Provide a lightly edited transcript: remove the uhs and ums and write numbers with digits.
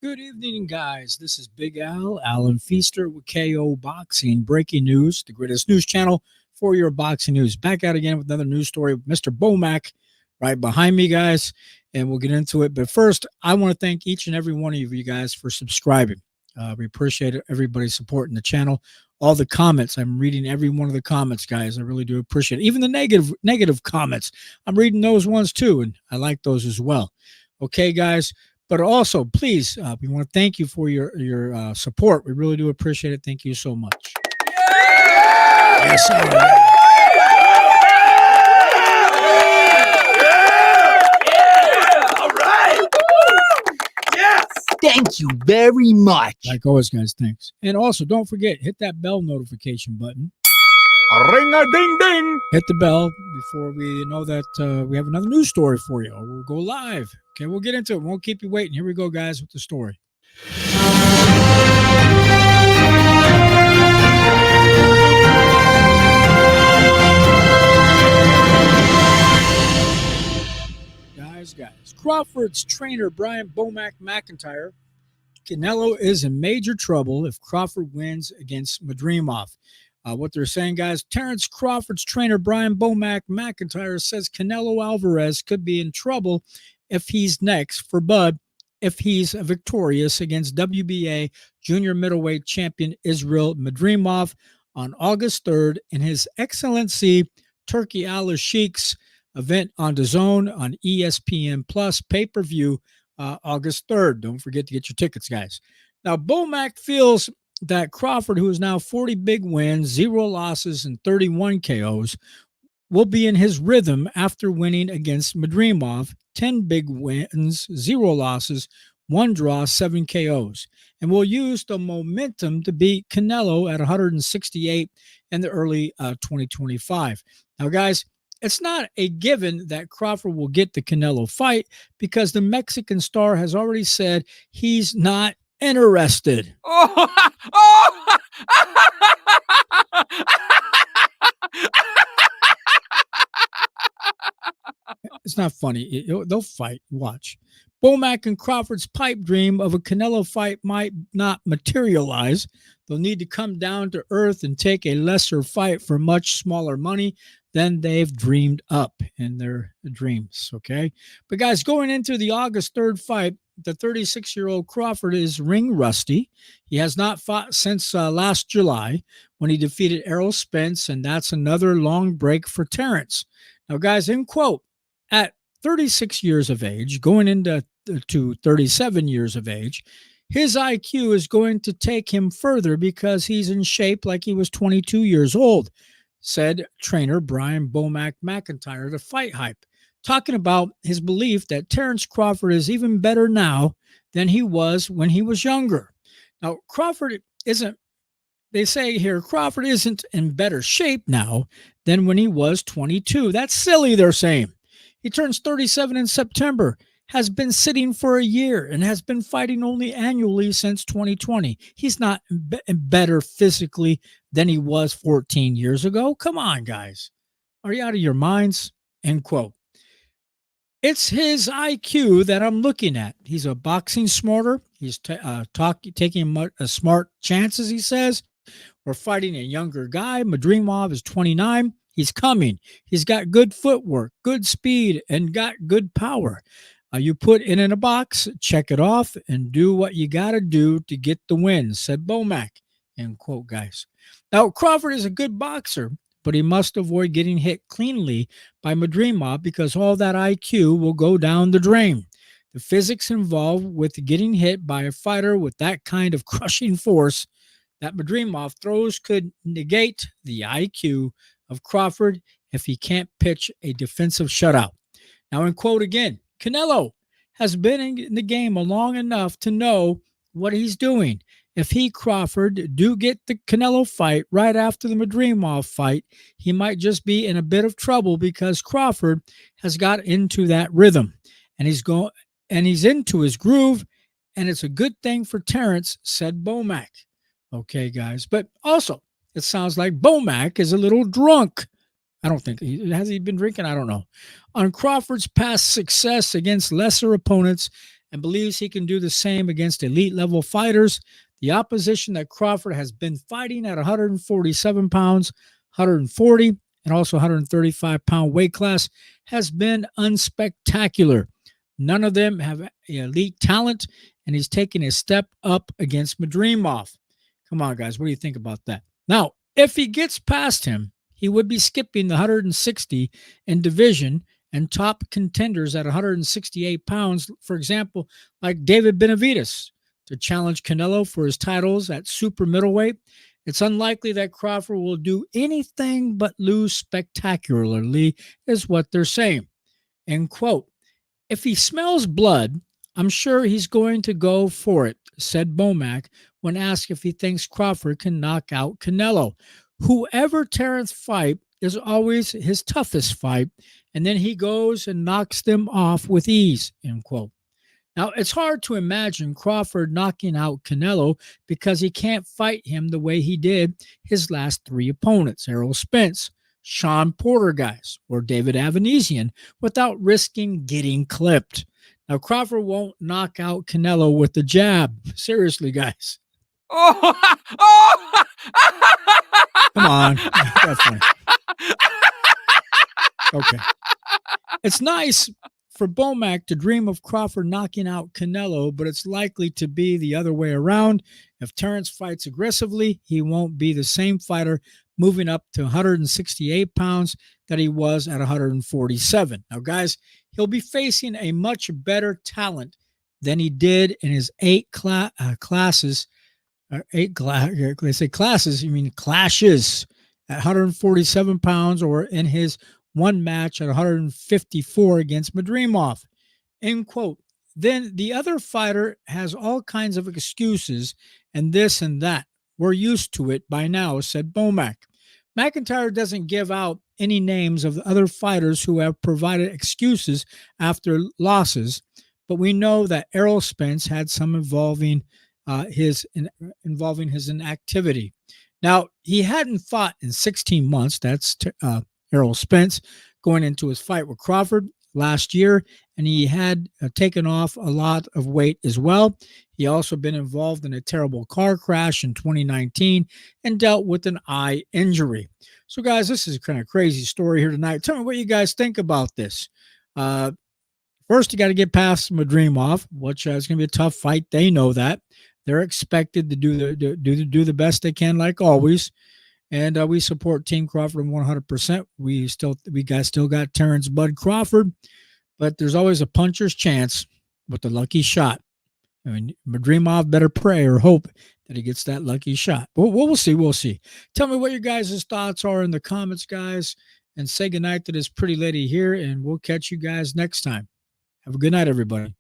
Good evening, guys. This is Big Al, Alan Feaster with KO Boxing. Breaking news, the greatest news channel for your boxing news. Back out again with another news story with Mr. BoMac right behind me, guys, and we'll get into it. But first, I want to thank each and every one of you guys for subscribing. We appreciate everybody supporting the channel. All the comments, I'm reading every one of the comments, guys. I really do appreciate it. Even the negative comments, I'm reading those ones too, and I like those as well. Okay, guys. But also, please, we want to thank you for your support. We really do appreciate it. Thank you so much. Yeah! Yes, sir. Yeah! All right. Yes. Thank you very much. Like always, guys, thanks. And also, don't forget, hit that bell notification button. Ring-a-ding-ding. Hit the bell before we know that we have another news story for you, or we'll go live. Okay, we'll get into it. We won't keep you waiting. Here we go, guys, with the story. Guys. Crawford's trainer, BoMac McIntyre. Canelo is in major trouble if Crawford wins against Madrimov. What they're saying, guys, Terence Crawford's trainer, BoMac McIntyre, says Canelo Alvarez could be in trouble if he's next for Bud if he's victorious against WBA junior middleweight champion Israil Madrimov on August 3rd in His Excellency Turki Alalshikh's event on DAZN on ESPN Plus pay-per-view August 3rd. Don't forget to get your tickets, guys. Now, BoMac feels that Crawford, who is now 40 big wins, 0 losses, and 31 KOs, will be in his rhythm after winning against Madrimov, 10 big wins, 0 losses, 1 draw, 7 KOs, and will use the momentum to beat Canelo at 168 in the early 2025. Now, guys, it's not a given that Crawford will get the Canelo fight because the Mexican star has already said he's not interested. It's not funny. They'll fight. Watch. BoMac and Crawford's pipe dream of a Canelo fight might not materialize. They'll need to come down to earth and take a lesser fight for much smaller money than they've dreamed up in their dreams, okay? But, guys, going into the August 3rd fight, the 36-year-old Crawford is ring rusty. He has not fought since last July when he defeated Errol Spence, and that's another long break for Terence. Now, guys, in quote, at 36 years of age, going into 37 years of age, his IQ is going to take him further because he's in shape like he was 22 years old, said trainer BoMac McIntyre to Fight Hype, talking about his belief that Terence Crawford is even better now than he was when he was younger. Now, Crawford isn't in better shape now than when he was 22. That's silly, they're saying. He turns 37 in September, has been sitting for a year, and has been fighting only annually since 2020. He's not better physically than he was 14 years ago. Come on, guys. Are you out of your minds? End quote. It's his IQ that I'm looking at. He's a boxing smarter. He's taking smart chances, he says. We're fighting a younger guy. Madrimov is 29. He's coming. He's got good footwork, good speed, and got good power. You put it in a box, check it off, and do what you got to do to get the win, said BoMac. End quote, guys. Now, Crawford is a good boxer, but he must avoid getting hit cleanly by Madrimov because all that IQ will go down the drain. The physics involved with getting hit by a fighter with that kind of crushing force that Madrimov throws could negate the IQ of Crawford if he can't pitch a defensive shutout. Now, in quote again, Canelo has been in the game long enough to know what he's doing. If he, Crawford, do get the Canelo fight right after the Madrimov fight, he might just be in a bit of trouble because Crawford has got into that rhythm and he's into his groove, and it's a good thing for Terence, said BoMac. Okay, guys, but also it sounds like BoMac is a little drunk. I don't think has he been drinking? I don't know. On Crawford's past success against lesser opponents and believes he can do the same against elite level fighters, the opposition that Crawford has been fighting at 147 pounds, 140, and also 135-pound weight class has been unspectacular. None of them have elite talent, and he's taking a step up against Madrimov. Come on, guys. What do you think about that? Now, if he gets past him, he would be skipping the 160 in division and top contenders at 168 pounds, for example, like David Benavidez, to challenge Canelo for his titles at super middleweight. It's unlikely that Crawford will do anything but lose spectacularly, is what they're saying. End quote. If he smells blood, I'm sure he's going to go for it, said BoMac when asked if he thinks Crawford can knock out Canelo. Whoever Terence fight is always his toughest fight, and then he goes and knocks them off with ease, end quote. Now, it's hard to imagine Crawford knocking out Canelo because he can't fight him the way he did his last three opponents, Errol Spence, Sean Porter guys, or David Avanesian, without risking getting clipped. Now, Crawford won't knock out Canelo with the jab. Seriously, guys. Oh! Come on. That's funny. Okay. It's nice for BoMac to dream of Crawford knocking out Canelo, but it's likely to be the other way around. If Terence fights aggressively, he won't be the same fighter moving up to 168 pounds that he was at 147. Now, guys, he'll be facing a much better talent than he did in his classes. They say classes, you mean clashes at 147 pounds, or in his one match at 154 against Madrimov, end quote. Then the other fighter has all kinds of excuses and this and that. We're used to it by now, said BoMac. McIntyre doesn't give out any names of the other fighters who have provided excuses after losses, but we know that Errol Spence had some involving his inactivity. Now, he hadn't fought in 16 months. That's Errol Spence going into his fight with Crawford last year, and he had taken off a lot of weight as well. He also been involved in a terrible car crash in 2019 and dealt with an eye injury. So, guys, this is a kind of crazy story here tonight. Tell me what you guys think about this. First, you got to get past Madrimov, which is going to be a tough fight. They know that. They're expected to do the best they can, like always. And we support Team Crawford 100%. We guys still got Terence Bud Crawford, but there's always a puncher's chance with the lucky shot. I mean, Madrimov better pray or hope that he gets that lucky shot. But we'll see. We'll see. Tell me what your guys' thoughts are in the comments, guys, and say goodnight to this pretty lady here, and we'll catch you guys next time. Have a good night, everybody.